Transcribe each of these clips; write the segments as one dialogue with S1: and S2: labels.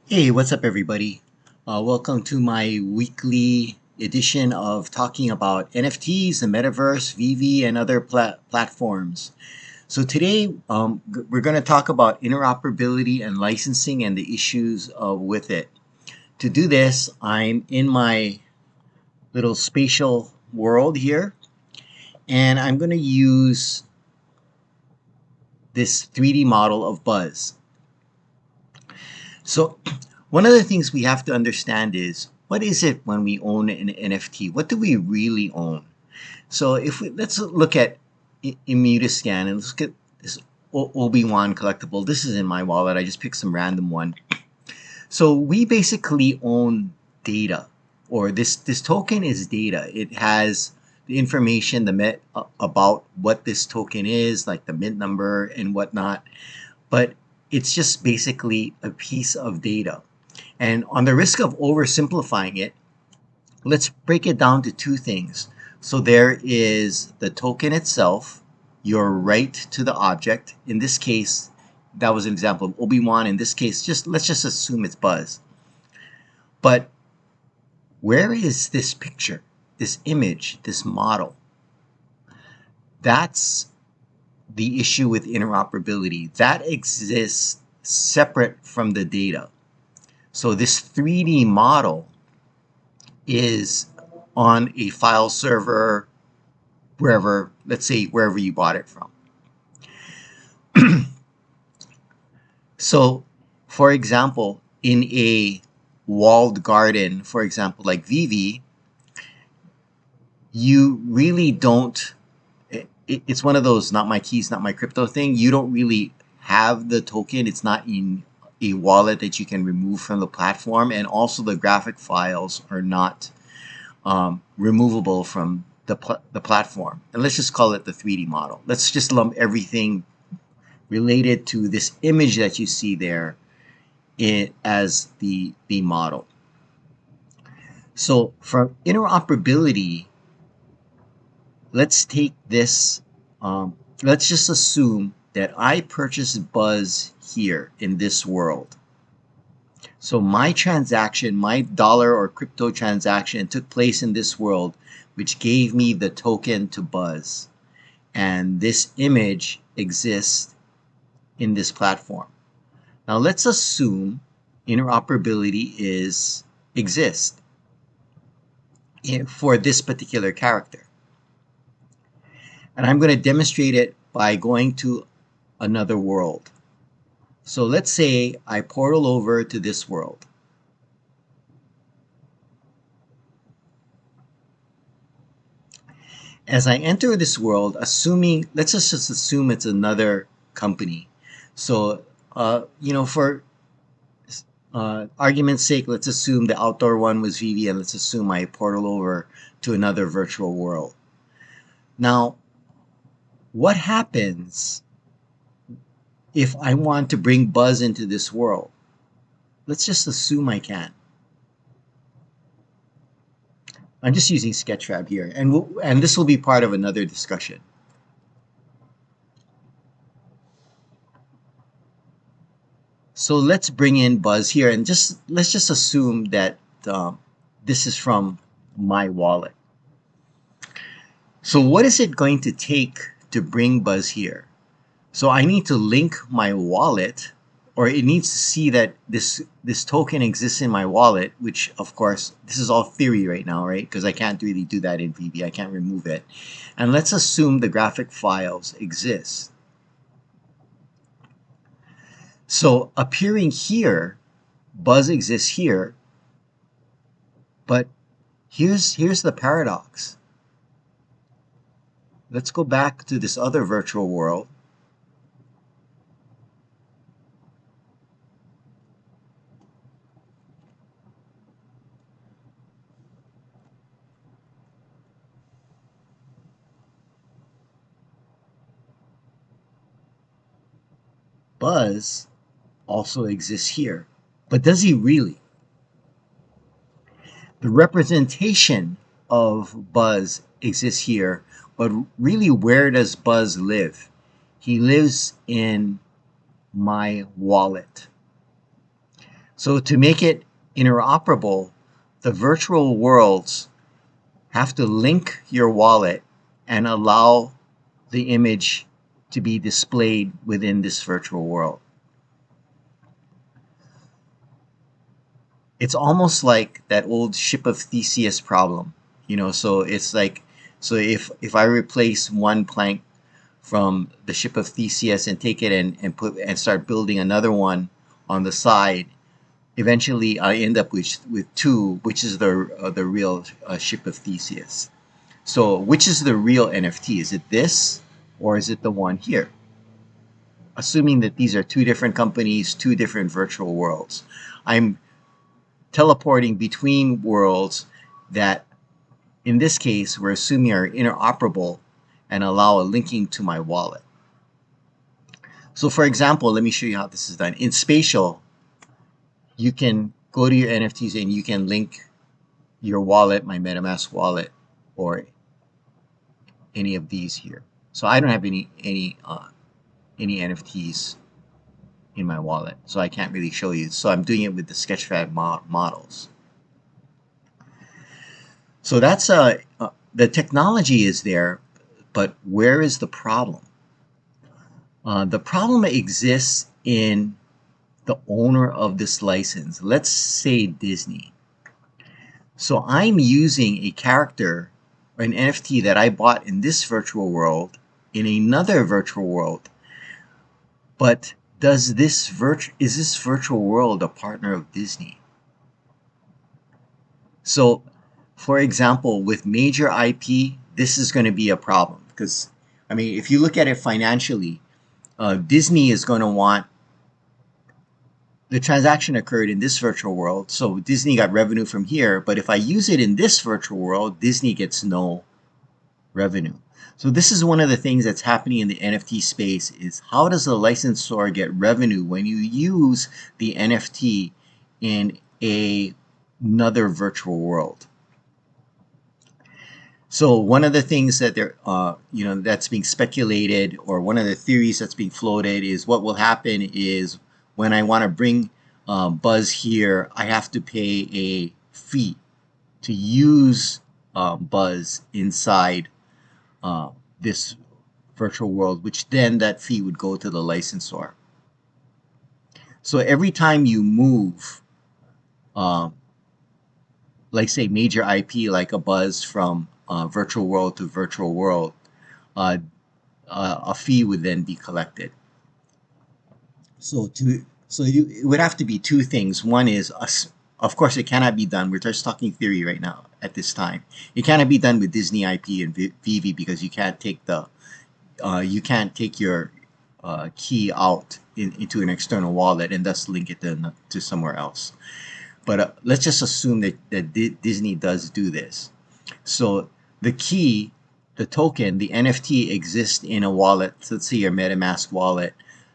S1: Hey, what's up, everybody? Welcome to my weekly edition of talking about NFTs, the metaverse, VV, and other platforms. So, today we're going to talk about interoperability and licensing and the issues with it. To do this, I'm in my little spatial world here, and I'm going to use this 3D model of Buzz. So, one of the things we have to understand is what is it when we own an NFT? What do we really own? So, if we let's look at Immutascan and let's look at this Obi-Wan collectible. This is in my wallet. I just picked some random one. So, we basically own data, or this token is data. It has the information, about what this token is, like the mint number and whatnot. But it's just basically a piece of data. And on the risk of oversimplifying it, let's break it down to two things. So there is the token itself, your right to the object. In this case, that was an example of Obi-Wan. In this case, just let's just assume it's Buzz. But where is this picture, this image, this model? That's the issue with interoperability. That exists separate from the data. So this 3D model is on a file server wherever, let's say wherever you bought it from. So, for example, in a walled garden, for example, like VV, you really don't, it's one of those not my keys, not my crypto thing. You don't really have the token. It's not in a wallet that you can remove from the platform. And also the graphic files are not removable from the platform. And let's just call it the 3D model. Let's just lump everything related to this image that you see there as the model. So for interoperability, let's take this, let's just assume that I purchased Buzz here in this world. So my transaction, my dollar or crypto transaction took place in this world, which gave me the token to Buzz. And this image exists in this platform. Now let's assume interoperability exists for this particular character. And I'm going to demonstrate it by going to another world. So let's say I portal over to this world. As I enter this world, let's just assume it's another company. So, for argument's sake, let's assume the outdoor one was VV, and let's assume I portal over to another virtual world. Now, what happens if I want to bring Buzz into this world? Let's just assume I can. I'm just using Sketchfab here, and this will be part of another discussion. So let's bring in Buzz here, and let's just assume that this is from my wallet. So what is it going to take to bring Buzz here? So I need to link my wallet, or it needs to see that this token exists in my wallet, which of course, this is all theory right now, right? Because I can't really do that in VB. I can't remove it. And let's assume the graphic files exist. So appearing here, Buzz exists here, but here's the paradox. Let's go back to this other virtual world. Buzz also exists here. But does he really? The representation of Buzz exists here, but really, where does Buzz live? He lives in my wallet. So to make it interoperable, the virtual worlds have to link your wallet and allow the image to be displayed within this virtual world. It's almost like that old ship of Theseus problem, so it's like, so if I replace one plank from the ship of Theseus and take it and start building another one on the side, eventually I end up with two, which is the real ship of Theseus. So which is the real NFT? Is it this or is it the one here? Assuming that these are two different companies, two different virtual worlds. I'm teleporting between worlds that, in this case, we're assuming are interoperable and allow a linking to my wallet. So for example, let me show you how this is done. In Spatial, you can go to your NFTs and you can link your wallet, my MetaMask wallet, or any of these here. So I don't have any NFTs in my wallet, so I can't really show you. So I'm doing it with the Sketchfab models. So that's the technology is there, but where is the problem? The problem exists in the owner of this license. Let's say Disney. So I'm using a character or an NFT that I bought in this virtual world in another virtual world. But is this virtual world a partner of Disney? So, for example, with major IP, this is going to be a problem because, I mean, if you look at it financially, Disney is going to want the transaction occurred in this virtual world, so Disney got revenue from here, but if I use it in this virtual world, Disney gets no revenue. So this is one of the things that's happening in the NFT space is how does the licensor get revenue when you use the NFT in another virtual world? So one of the things that that's being speculated, or one of the theories that's being floated, is what will happen is when I want to bring Buzz here, I have to pay a fee to use Buzz inside this virtual world, which then that fee would go to the licensor. So every time you move, like say major IP, like a Buzz from virtual world to virtual world, a fee would then be collected. So it would have to be two things. One is, of course, it cannot be done. We're just talking theory right now at this time. It cannot be done with Disney IP and Vivi because you can't take your key out into an external wallet and thus link it to somewhere else. But let's just assume that Disney does do this. So the key, the token, the NFT exists in a wallet. Let's say your MetaMask wallet.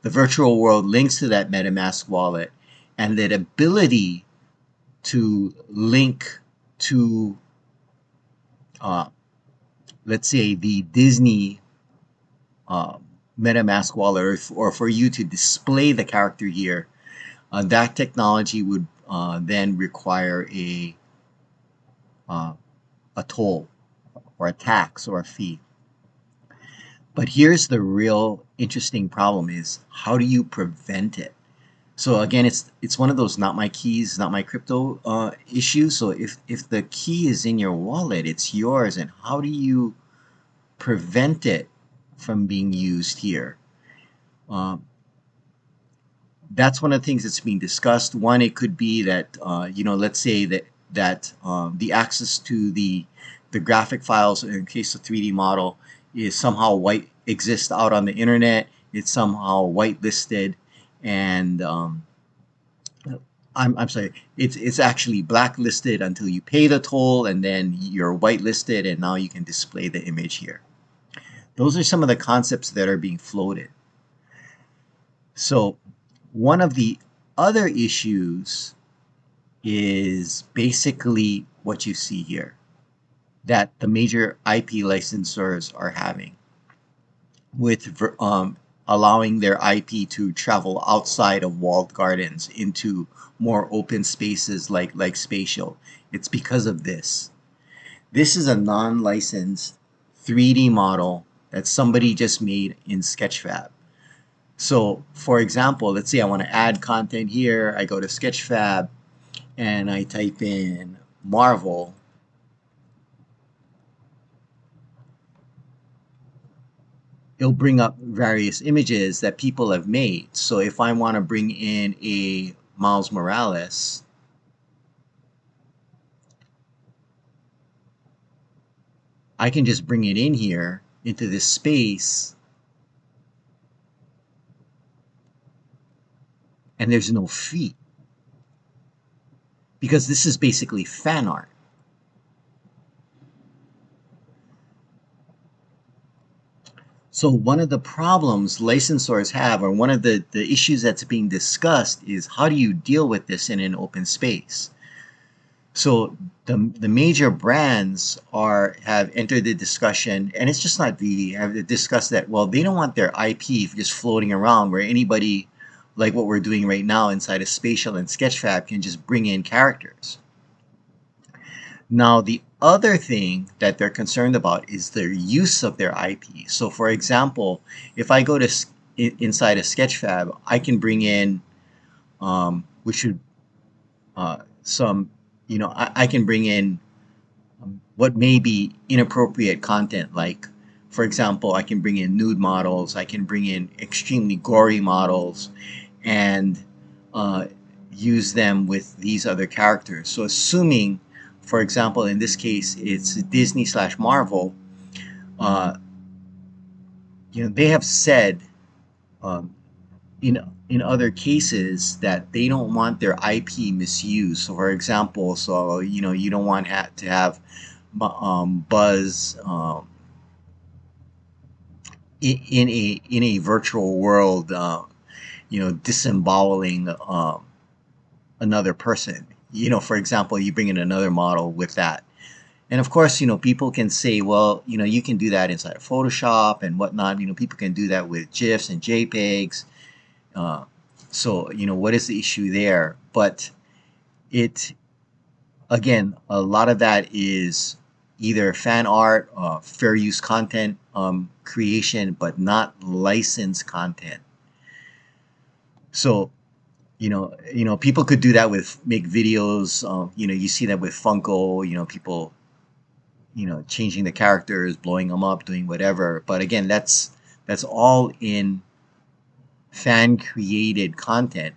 S1: The virtual world links to that MetaMask wallet, and that ability to link to, let's say, the Disney MetaMask wallet, or for you to display the character here, that technology would then require a toll or a tax or a fee. But here's the real interesting problem is how do you prevent it? So again, it's one of those not my keys, not my crypto issues. So if the key is in your wallet, it's yours, and how do you prevent it from being used here? That's one of the things that's being discussed. One, it could be that let's say that the access to the graphic files in case of 3D model is somehow exists out on the internet. It's somehow whitelisted, and I'm sorry, it's actually blacklisted until you pay the toll, and then you're whitelisted, and now you can display the image here. Those are some of the concepts that are being floated. So one of the other issues is basically what you see here, that the major IP licensors are having with allowing their IP to travel outside of walled gardens into more open spaces like spatial. It's because of this. This is a non-licensed 3D model that somebody just made in Sketchfab. So for example, let's say I want to add content here. I go to Sketchfab and I type in Marvel. It'll bring up various images that people have made. So if I want to bring in a Miles Morales, I can just bring it in here into this space, and there's no fee because this is basically fan art. So one of the problems licensors have, or one of the issues that's being discussed, is how do you deal with this in an open space? So the major brands have entered the discussion, and it's just not VV, have discussed that, well, they don't want their IP just floating around where anybody, like what we're doing right now inside of Spatial and Sketchfab, can just bring in characters. Now, the other thing that they're concerned about is their use of their IP. So for example, if I go to inside a Sketchfab, I can bring in, which would some, I can bring in what may be inappropriate content. Like, for example, I can bring in nude models, I can bring in extremely gory models, and use them with these other characters. So assuming, for example, in this case, it's Disney / Marvel, they have said um, in other cases that they don't want their IP misused. So for example, you don't want to have Buzz in a virtual world, disemboweling another person. For example, you bring in another model with that. And of course, people can say, well, you can do that inside of Photoshop and whatnot. People can do that with GIFs and JPEGs. So, what is the issue there? But again, a lot of that is either fan art, fair use content creation, but not licensed content. So, people could do that with make videos. You see that with Funko. People, changing the characters, blowing them up, doing whatever. But again, that's all in fan created content.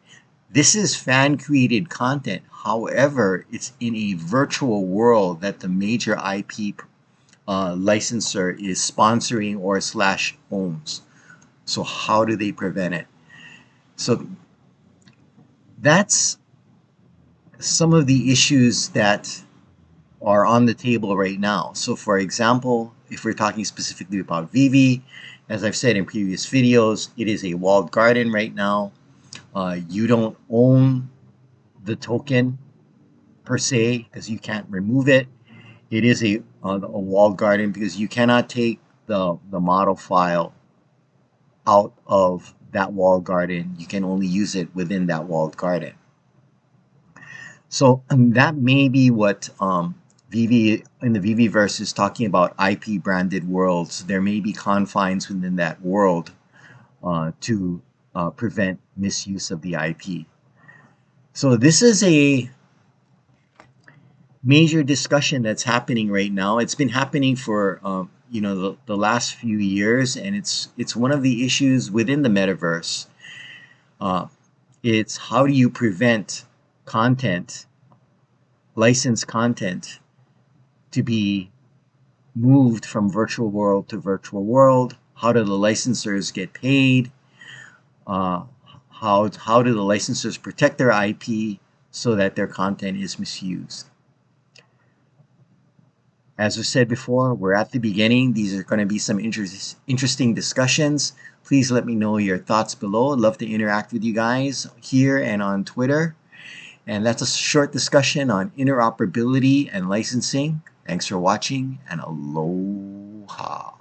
S1: This is fan created content. However, it's in a virtual world that the major IP licensor is sponsoring or / owns. So how do they prevent it? So that's some of the issues that are on the table right now. So for example, if we're talking specifically about VV, as I've said in previous videos, it is a walled garden right now. You don't own the token per se because you can't remove it. It is a walled garden because you cannot take the model file out of that walled garden. You can only use it within that walled garden. So that may be what VV in the VVverse is talking about, IP branded worlds. There may be confines within that world to prevent misuse of the IP. So this is a major discussion that's happening right now. It's been happening for the last few years, and it's one of the issues within the metaverse. It's how do you prevent content, licensed content, to be moved from virtual world to virtual world? How do the licensors get paid? How do the licensors protect their IP so that their content is misused? As I said before, we're at the beginning. These are going to be some interesting discussions. Please let me know your thoughts below. I'd love to interact with you guys here and on Twitter. And that's a short discussion on interoperability and licensing. Thanks for watching, and aloha.